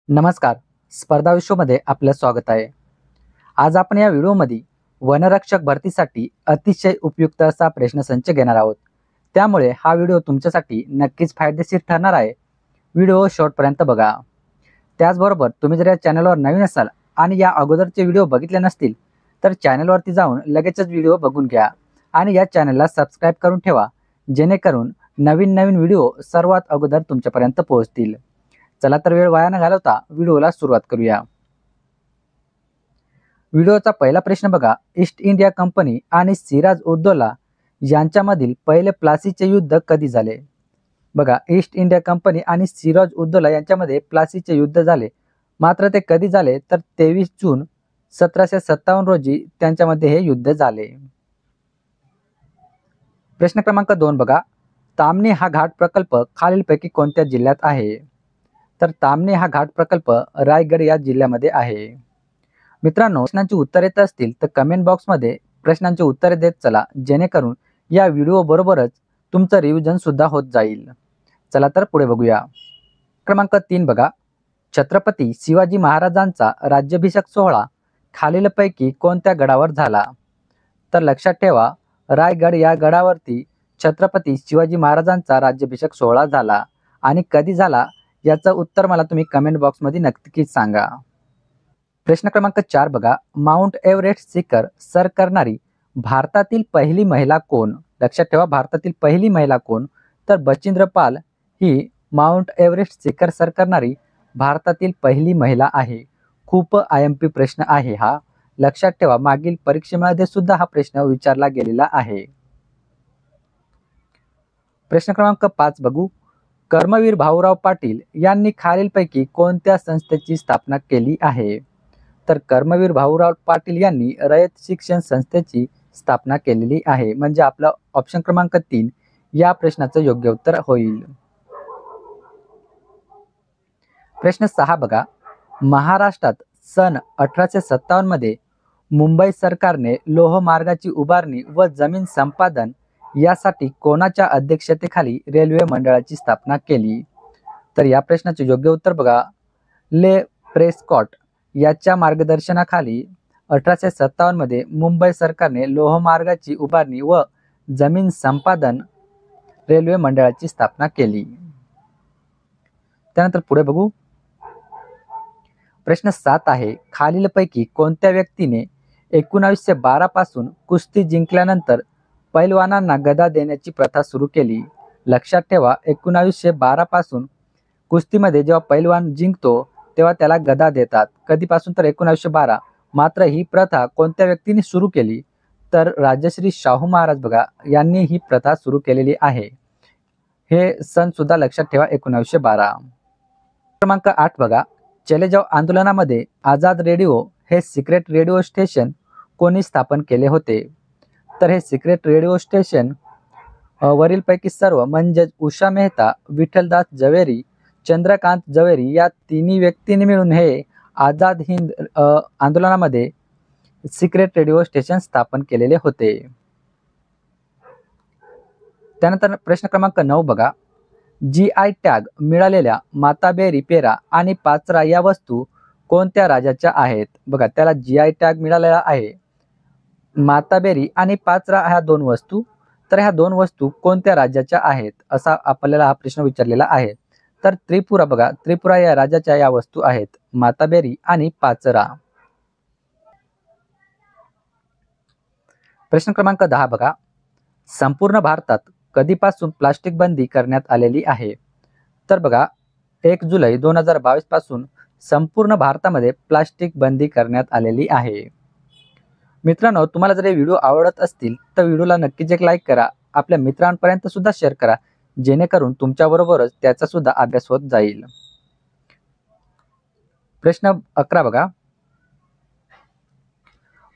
नमस्कार. स्पर्धा विश्वमध्ये आपलं स्वागत आहे. आज आपण या व्हिडिओमध्ये वनरक्षक भरतीसाठी अतिशय उपयुक्त असा प्रश्नसंच घेणार आहोत. त्यामुळे हा व्हिडिओ तुमच्यासाठी नक्कीच फायदेशीर ठरणार आहे. व्हिडिओ शेवटपर्यंत बघा. त्याचबरोबर तुम्ही जर या चॅनलवर नवीन असाल आणि या अगोदरचे व्हिडिओ बघितले नसतील तर चॅनलवरती जाऊन लगेचच व्हिडिओ बघून घ्या आणि या चॅनलला सबस्क्राईब करून ठेवा, जेणेकरून नवीन नवीन व्हिडिओ सर्वात अगोदर तुमच्यापर्यंत पोहोचतील. चला तर वेळ वाया न घालवता व्हिडिओला सुरुवात करूया. व्हिडिओचा पहिला प्रश्न बघा. ईस्ट इंडिया कंपनी आणि सिराज उद्दौला यांच्यामधील पहिले प्लासीचे युद्ध कधी झाले? बघा, ईस्ट इंडिया कंपनी आणि सिराज उद्दौला यांच्यामध्ये प्लासीचे युद्ध झाले. मात्र ते कधी झाले तर 23 जून 1757 रोजी त्यांच्यामध्ये हे युद्ध झाले. प्रश्न क्रमांक 2 बघा. ताम्हिणी हा घाट प्रकल्प खालीलपैकी कोणत्या जिल्ह्यात आहे? तर ताम्हिणी हा घाट प्रकल्प रायगड या जिल्ह्यामध्ये आहे. मित्रांनो, प्रश्नांची उत्तरे येत असतील तर कमेंट बॉक्समध्ये प्रश्नांची उत्तरे देत चला, जेणेकरून या व्हिडिओ बरोबरच तुमचं रिव्हिजन सुद्धा होत जाईल. चला तर पुढे बघूया. क्रमांक 3 बघा. छत्रपती शिवाजी महाराजांचा राज्याभिषेक सोहळा खालीलपैकी कोणत्या गडावर झाला? तर लक्षात ठेवा, रायगड या गडावरती छत्रपती शिवाजी महाराजांचा राज्याभिषेक सोहळा झाला. आणि कधी झाला याचं उत्तर मला तुम्ही कमेंट बॉक्समध्ये नक्कीच सांगा. प्रश्न क्रमांक 4 बघा. माउंट एव्हरेस्ट शिखर सर करणारी भारतातील पहिली महिला कोण? लक्षात ठेवा, भारतातील पहिली महिला कोण? तर बचिंद्र पाल ही माउंट एव्हरेस्ट शिखर सर करणारी भारतातील पहिली महिला आहे. खूप IMP प्रश्न आहे हा. लक्षात ठेवा, मागील परीक्षेमध्ये सुद्धा हा प्रश्न विचारला गेलेला आहे. प्रश्न क्रमांक 5 बघू. कर्मवीर भाऊराव पाटील यांनी खालीलपैकी कोणत्या संस्थेची स्थापना केली आहे? तर कर्मवीर भाऊराव पाटील यांनी रयत शिक्षण संस्थेची स्थापना केलेली आहे. म्हणजे आपला ऑप्शन क्रमांक 3 या प्रश्नाचं योग्य उत्तर होईल. प्रश्न 6 बघा. महाराष्ट्रात सन 1857 मध्ये मुंबई सरकारने लोहमार्गाची उभारणी व जमीन संपादन यासाठी कोणाच्या अध्यक्षतेखाली रेल्वे मंडळाची स्थापना केली? तर या प्रश्नाचे योग्य उत्तर बघा, ले प्रेस्कॉट याच्या मार्गदर्शनाखाली 1857 मध्ये मुंबई सरकारने लोहमार्गाची उभारणी व जमीन संपादन रेल्वे मंडळाची स्थापना केली. त्यानंतर पुढे बघू. प्रश्न 7 आहे. खालीलपैकी कोणत्या व्यक्तीने 1912 पासून कुस्ती जिंकल्यानंतर पैलवानांना गदा देण्याची प्रथा सुरू केली? लक्षात ठेवा, 1912 पासून कुस्तीमध्ये जेव्हा पैलवान जिंकतो तेव्हा त्याला गदा देतात. कधीपासून तर 1912. मात्र ही प्रथा कोणत्या व्यक्तीने सुरू केली? तर राजश्री शाहू महाराज बघा यांनी ही प्रथा सुरू केलेली आहे. हे सन सुद्धा लक्षात ठेवा, 1912. क्रमांक 8 बघा. चले जाव आंदोलनामध्ये आझाद रेडिओ हे सिक्रेट रेडिओ स्टेशन कोणी स्थापन केले होते? तर हे सिक्रेट रेडिओ स्टेशन वरीलपैकी सर्व म्हणजेच उषा मेहता, विठ्ठलदास झवेरी, चंद्रकांत झवेरी या तिन्ही व्यक्तींनी मिळून हे आझाद हिंद आंदोलनामध्ये सिक्रेट रेडिओ स्टेशन स्थापन केलेले होते. त्यानंतर प्रश्न क्रमांक 9 बघा. GI टॅग मिळालेल्या माताबेरी, पेरा आणि पाचरा या वस्तू कोणत्या राज्याच्या आहेत? बघा, त्याला GI टॅग मिळालेला आहे. माताबेरी आणि पाचरा ह्या दोन वस्तू. तर ह्या दोन वस्तू कोणत्या राज्याच्या आहेत असा आपल्याला हा प्रश्न विचारलेला आहे. तर त्रिपुरा बघा, त्रिपुरा या राज्याच्या या वस्तू आहेत, माताबेरी आणि पाचरा. प्रश्न क्रमांक 10 बघा. संपूर्ण भारतात कधीपासून प्लास्टिक बंदी करण्यात आलेली आहे? तर बघा, 1 जुलै 2022 पासून संपूर्ण भारतामध्ये प्लास्टिक बंदी करण्यात आलेली आहे. मित्रांनो, तुम्हाला जर हे व्हिडिओ आवडत असतील तर व्हिडिओला नक्कीच एक लाईक करा. आपल्या मित्रांपर्यंत सुद्धा शेअर करा, जेणेकरून तुमच्याबरोबरच त्याचा सुद्धा अभ्यास होत जाईल. प्रश्न 11 बघा.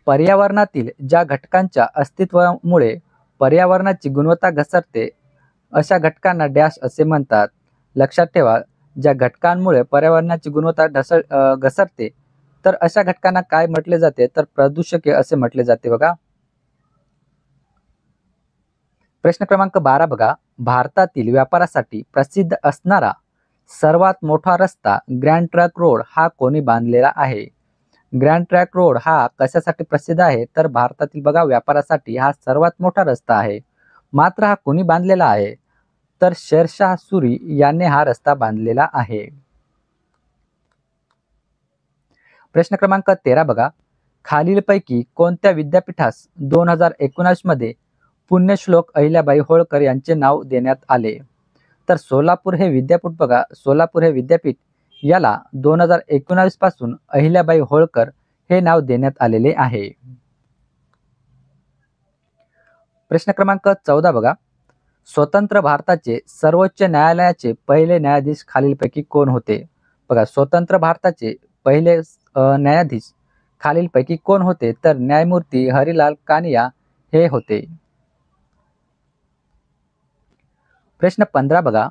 पर्यावरणातील ज्या घटकांच्या अस्तित्वामुळे पर्यावरणाची गुणवत्ता घसरते अशा घटकांना डॅश असे म्हणतात? लक्षात ठेवा, ज्या घटकांमुळे पर्यावरणाची गुणवत्ता घसरते तर अशा घटकांना काय म्हटले जाते? तर प्रदूषके असे म्हटले जाते बघा. प्रश्न क्रमांक 12 बघा. भारतातील व्यापारासाठी प्रसिद्ध असणारा सर्वात मोठा रस्ता ग्रँड ट्रंक रोड हा कोणी बांधलेला आहे? ग्रँड ट्रंक रोड हा कशासाठी प्रसिद्ध आहे? तर भारतातील बघा व्यापारासाठी हा सर्वात मोठा रस्ता आहे. मात्र हा कोणी बांधलेला आहे? तर शेरशाह सुरी याने हा रस्ता बांधलेला आहे. प्रश्न क्रमांक 13 बघा. खालीलपैकी कोणत्या विद्यापीठास 2019 मध्ये पुण्यश्लोक अहिल्याबाई होळकर यांचे नाव देण्यात आले? तर सोलापूर हे विद्यापीठ बघा, सोलापूर हे विद्यापीठ याला 2019 पासून अहिल्याबाई होळकर हे नाव देण्यात आलेले आहे. प्रश्न क्रमांक 14 बघा. स्वतंत्र भारताचे सर्वोच्च न्यायालयाचे पहिले न्यायाधीश खालीलपैकी कोण होते? बघा, स्वतंत्र भारताचे पहिले न्यायाधीश खालीलपैकी कोण होते? तर न्यायमूर्ती हरिलाल कानिया हे होते. प्रश्न 15 बघा.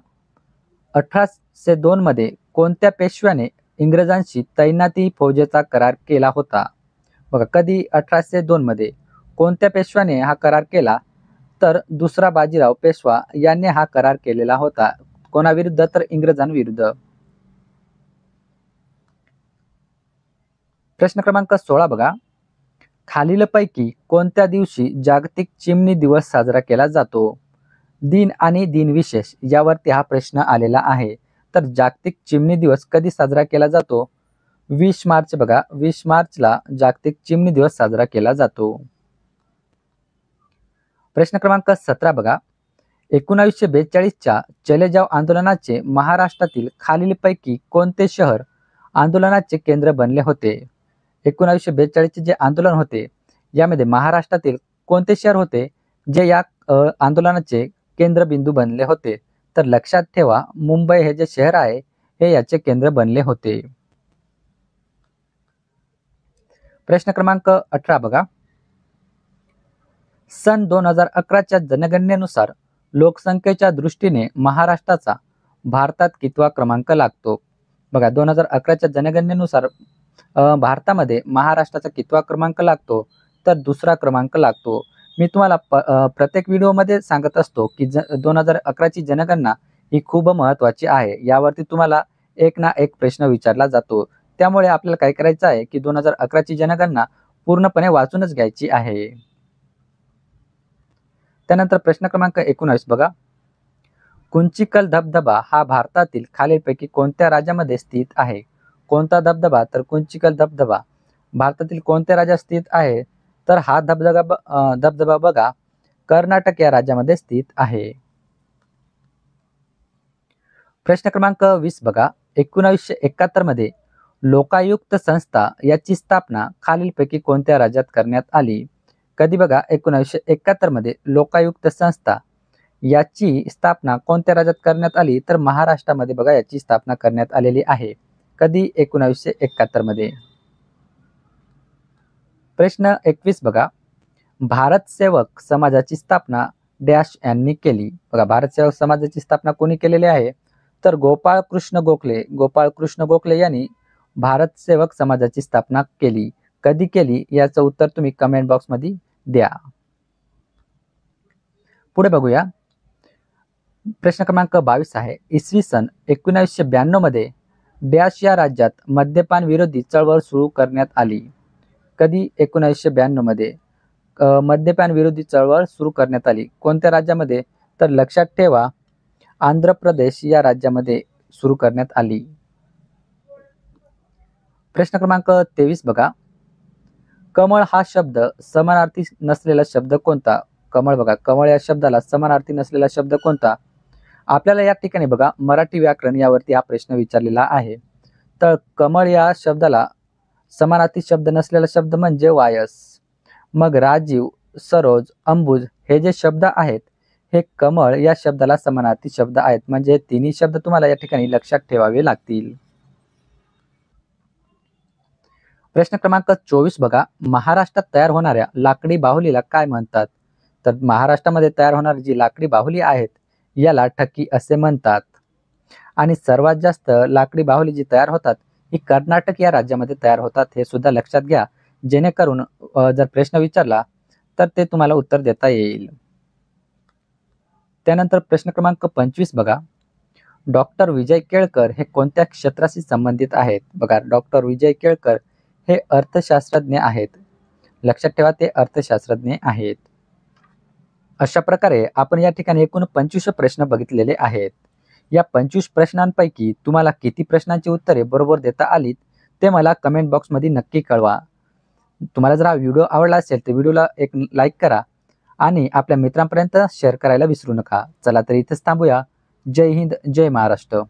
1802 मध्ये कोणत्या पेशव्याने इंग्रजांशी तैनाती फौजेचा करार केला होता? बघा, कधी 1802 मध्ये कोणत्या पेशव्याने हा करार केला? तर दुसरा बाजीराव पेशवा याने हा करार केलेला होता. कोणाविरुद्ध? तर इंग्रजांविरुद्ध. प्रश्न क्रमांक 16 बघा. खालीलपैकी कोणत्या दिवशी जागतिक चिमणी दिवस साजरा केला जातो? दिन आणि दिनविशेष यावरती हा प्रश्न आलेला आहे. तर जागतिक चिमणी दिवस कधी साजरा केला जातो? 20 मार्च बघा, 20 मार्चला जागतिक चिमणी दिवस साजरा केला जातो. प्रश्न क्रमांक 17 बघा. 1942च्या चले जाव आंदोलनाचे महाराष्ट्रातील खालीलपैकी कोणते शहर आंदोलनाचे केंद्र बनले होते? 1942चे जे आंदोलन होते यामध्ये महाराष्ट्रातील कोणते शहर होते जे या आंदोलनाचे केंद्रबिंदू बनले होते? तर लक्षात ठेवा, मुंबई हे जे शहर आहे हे याचे केंद्र बनले होते. प्रश्न क्रमांक 18 बघा. सन 2011च्या जनगणनेनुसार लोकसंख्येच्या दृष्टीने महाराष्ट्राचा भारतात कितवा क्रमांक लागतो? बघा, 2011च्या जनगणनेनुसार भारतामध्ये महाराष्ट्राचा कितवा क्रमांक लागतो? तर दुसरा क्रमांक लागतो. मी तुम्हाला प्रत्येक व्हिडिओमध्ये सांगत असतो की 2011ची जनगणना ही खूप महत्त्वाची आहे. यावरती तुम्हाला एक ना एक प्रश्न विचारला जातो. त्यामुळे आपल्याला काय करायचं आहे की 2011ची जनगणना पूर्णपणे वाचूनच घ्यायची आहे. त्यानंतर प्रश्न क्रमांक 19 बघा. कुंचिकल धबधबा हा भारतातील खालीलपैकी कोणत्या राज्यामध्ये स्थित आहे? कोणता धबधबा? तर कुंचिकल धबधबा भारतातील कोणत्या राज्यात स्थित आहे? तर हा धबधबा बघा कर्नाटक या राज्यामध्ये स्थित आहे. प्रश्न क्रमांक 20 बघा. 1971 मध्ये लोकायुक्त संस्था याची स्थापना खालीलपैकी कोणत्या राज्यात करण्यात आली? कधी? बघा, 1971 मध्ये लोकायुक्त संस्था याची स्थापना कोणत्या राज्यात करण्यात आली? तर महाराष्ट्रामध्ये बघा याची स्थापना करण्यात आलेली आहे. कधी? 1971 मध्ये. प्रश्न 21 बघा. भारत सेवक समाजाची स्थापना डॅश यांनी केली? बघा, भारत सेवक समाजाची स्थापना कोणी केलेली आहे? तर गोपाळ कृष्ण गोखले यांनी भारत सेवक समाजाची स्थापना केली. कधी केली? याचं उत्तर तुम्ही कमेंट बॉक्समध्ये द्या. पुढे बघूया. प्रश्न क्रमांक 22 आहे. इसवी सन 1992 मध्ये डॅश या राज्यात मद्यपान विरोधी चळवळ सुरू करण्यात आली? कधी? 1992 मध्ये मद्यपान विरोधी चळवळ सुरू करण्यात आली. कोणत्या राज्यामध्ये? तर लक्षात ठेवा, आंध्र प्रदेश या राज्यामध्ये सुरू करण्यात आली. प्रश्न क्रमांक 23 बघा. कमळ हा शब्द समानार्थी नसलेला शब्द कोणता? कमळ बघा, कमळ या शब्दाला समानार्थी नसलेला शब्द कोणता? आपल्याला या ठिकाणी बघा मराठी व्याकरण यावरती हा प्रश्न विचारलेला आहे. तर कमळ या शब्दाला समानार्थी शब्द नसलेला शब्द म्हणजे वायस. मग राजीव, सरोज, अंबुज हे जे शब्द आहेत हे कमळ या शब्दाला समानार्थी शब्द आहेत. म्हणजे तिन्ही शब्द तुम्हाला या ठिकाणी लक्षात ठेवावे लागतील. प्रश्न क्रमांक 24 बघा. महाराष्ट्रात तयार होणाऱ्या लाकडी बाहुलीला काय म्हणतात? तर महाराष्ट्रामध्ये तयार होणारी जी लाकडी बाहुली आहेत याला ठकी असे म्हणतात. आणि सर्वात जास्त लाकडी बाहुली जी तयार होतात ही कर्नाटक या राज्यामध्ये तयार होतात. हे सुद्धा लक्षात घ्या, जेणेकरून जर प्रश्न विचारला तर ते तुम्हाला उत्तर देता येईल. त्यानंतर प्रश्न क्रमांक 25 बघा. डॉक्टर विजय केळकर हे कोणत्या क्षेत्राशी संबंधित आहेत? बघा, डॉक्टर विजय केळकर हे अर्थशास्त्रज्ञ आहेत. लक्षात ठेवा, ते अर्थशास्त्रज्ञ आहेत. अशा प्रकारे आपण या ठिकाणी एकूण 25 प्रश्न बघितलेले आहेत. या 25 प्रश्नांपैकी तुम्हाला किती प्रश्नांची उत्तरे बरोबर देता आलीत ते मला कमेंट बॉक्समध्ये नक्की कळवा. तुम्हाला जर हा व्हिडिओ आवडला असेल तर व्हिडिओला एक लाईक करा आणि आपल्या मित्रांपर्यंत शेअर करायला विसरू नका. चला तर इथेच थांबूया. जय हिंद, जय महाराष्ट्र.